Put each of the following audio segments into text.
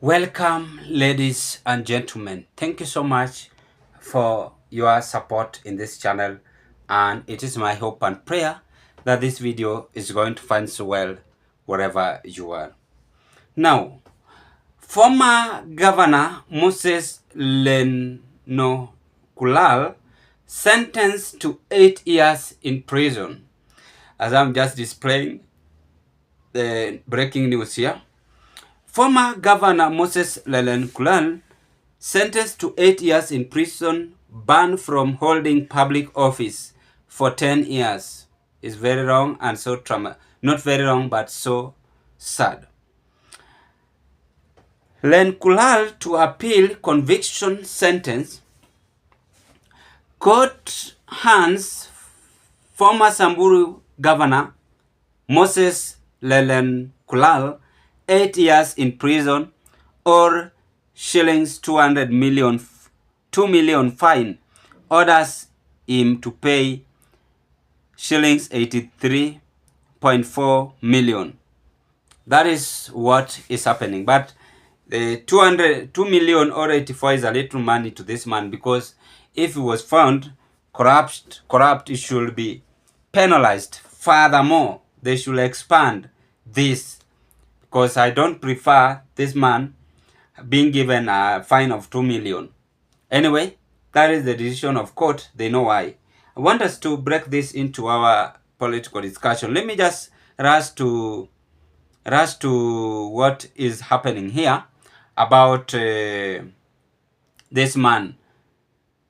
Welcome, ladies and gentlemen. Thank you so much for your support in this channel, and it is my hope and prayer that this video is going to find so well wherever you are. Now, former Governor Moses Lenolkula sentenced to 8 years in prison. As I'm just displaying the breaking news here. Former Governor Moses Lenolkula sentenced to 8 years in prison, banned from holding public office for 10 years. Is very wrong and so not very wrong, but so sad. Lenolkula to appeal conviction sentence. Court hands former Samburu Governor Moses Lenolkula 8 years in prison or shillings 2 million fine, orders him to pay shillings 83.4 million. That is what is happening. But the 2 million or 84 is a little money to this man, because if he was found corrupt, it should be penalized. Furthermore, they should expand this, because I don't prefer this man being given a fine of 2 million. Anyway, that is the decision of court. They know why. I want us to break this into our political discussion. Let me just rush to what is happening here about this man,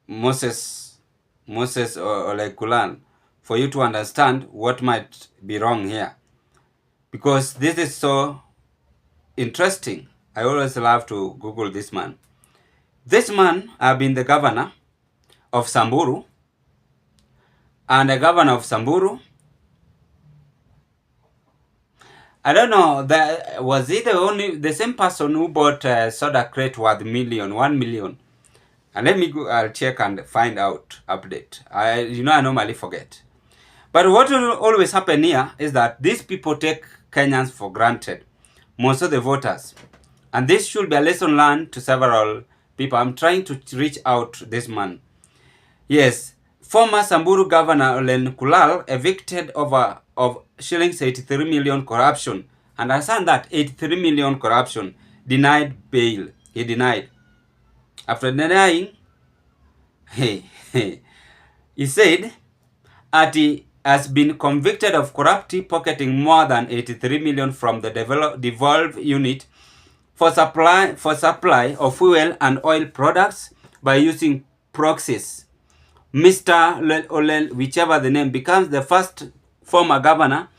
Moses Lenolkula, for you to understand what might be wrong here, because this is so interesting. I always love to Google this man. This man has been the governor of Samburu, and the governor of Samburu, I don't know, was he the same person who bought a soda crate worth 1 million? And let me go, I'll check and find out, update. I normally forget. But what will always happen here is that these people take Kenyans for granted, most of the voters. And this should be a lesson learned to several people. I'm trying to reach out to this man. Yes, former Samburu Governor Lenolkula evicted of shillings 83 million corruption. And I said that 83 million corruption, denied bail. He denied. After denying, he said that he has been convicted of corruptly pocketing more than 83 million from the devolved unit for supply of fuel and oil products by using proxies. Mr. Lenolkula, whichever the name, becomes the first former governor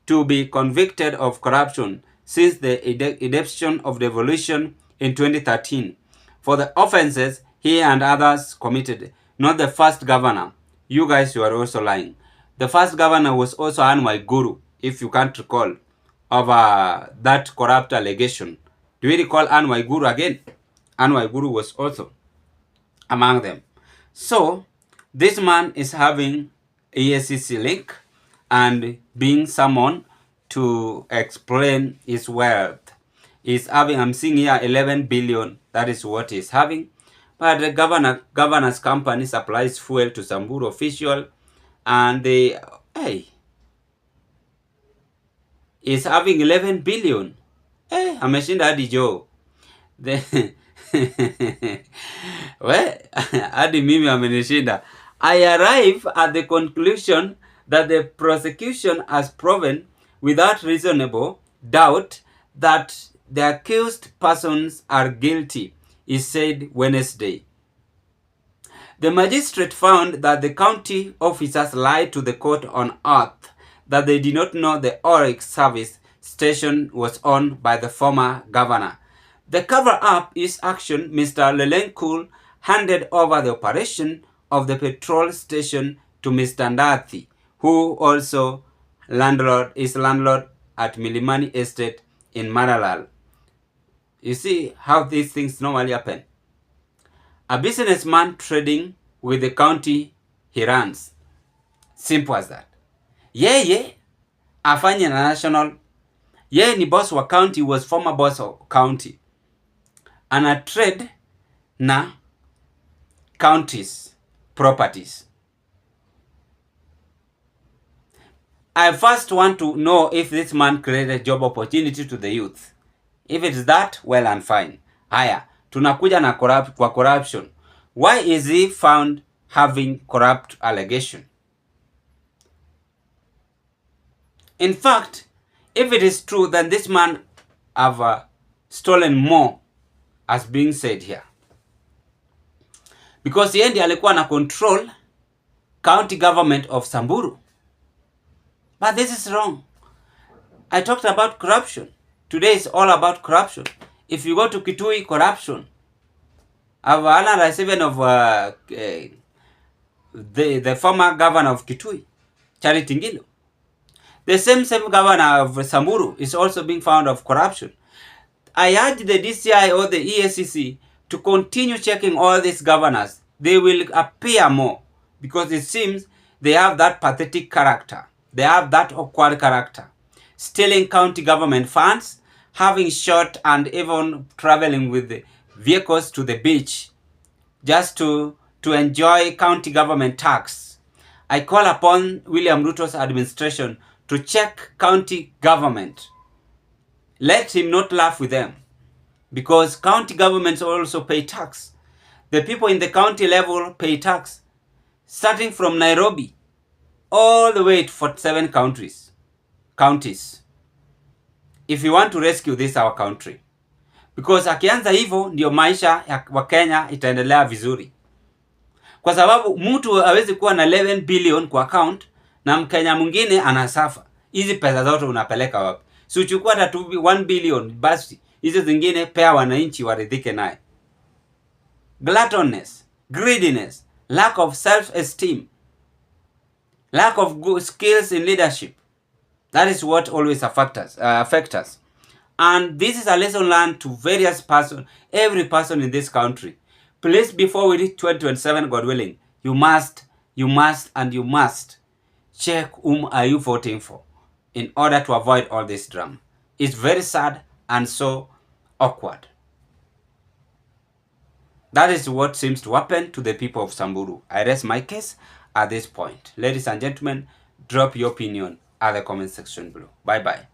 to be convicted of corruption since the adoption of devolution in 2013 for the offenses he and others committed. Not the first governor. You guys, you are also lying. The first governor was also 8years Guru, if you can't recall, of that corrupt allegation. Do you recall 8years Guru again? 8years Guru was also among them. So, this man is having EACC link and being summoned to explain his wealth. He's having, I'm seeing here, 11 billion. That is what he's having. But the governor's company supplies fuel to Samburu official, and they, is having 11 billion. Ameshinda hadi Joe. Well, hadi mimi amenishinda. I arrive at the conclusion that the prosecution has proven without reasonable doubt that the accused persons are guilty, he said Wednesday. The magistrate found that the county officers lied to the court on oath that they did not know the oil service station was owned by the former governor. The cover-up is action. Mr. Lenolkula handed over the operation of the petrol station to Mr. Ndathi, who also is landlord at Milimani Estate in Maralal. You see how these things normally happen. A businessman trading with the county he runs. Simple as that. Yeye afanye na national. Yeye ni boss wa county, was former boss of county. ana trade na counties properties. I first want to know if this man created job opportunity to the youth. If it's that, well and fine. Haya, tunakuja na corruption. Why is he found having corrupt allegation? In fact, if it is true, then this man have stolen more, as being said here. Because yeye ndiye alikuwa na control county government of Samburu. But this is wrong. I talked about corruption. Today is all about corruption. If you go to Kitui, corruption. I've analyzed even of the former governor of Kitui, Charity Ngilu. The same governor of Samburu is also being found of corruption. I urge the DCI or the EACC to continue checking all these governors. They will appear more because it seems they have that pathetic character. They have that awkward character. Stealing county government funds, having shot and even traveling with the vehicles to the beach just to enjoy county government tax. I call upon William Ruto's administration to check county government. Let him not laugh with them, because county governments also pay tax. The people in the county level pay tax, starting from Nairobi all the way to 47 counties. If you want to rescue this our country, because akianza hivyo ndio maisha ya Wakenya itaendelea vizuri, kwa sababu mtu hawezi kuwa na 11 billion kwa account na Mkenya mwingine anasafa. Hizi pesa zote unapeleka wapi? Si uchukua hata 1 billion basi, hizo zingine pea wananchi waridhike naye. Gluttoniness, greediness, lack of self-esteem, lack of good skills in leadership. That is what always affect us. And this is a lesson learned to various persons, every person in this country. Please, before we reach 2027, God willing, you must check whom are you voting for in order to avoid all this drama. It's very sad and so awkward. That is what seems to happen to the people of Samburu. I rest my case at this point. Ladies and gentlemen, drop your opinion at the comment section below. Bye bye.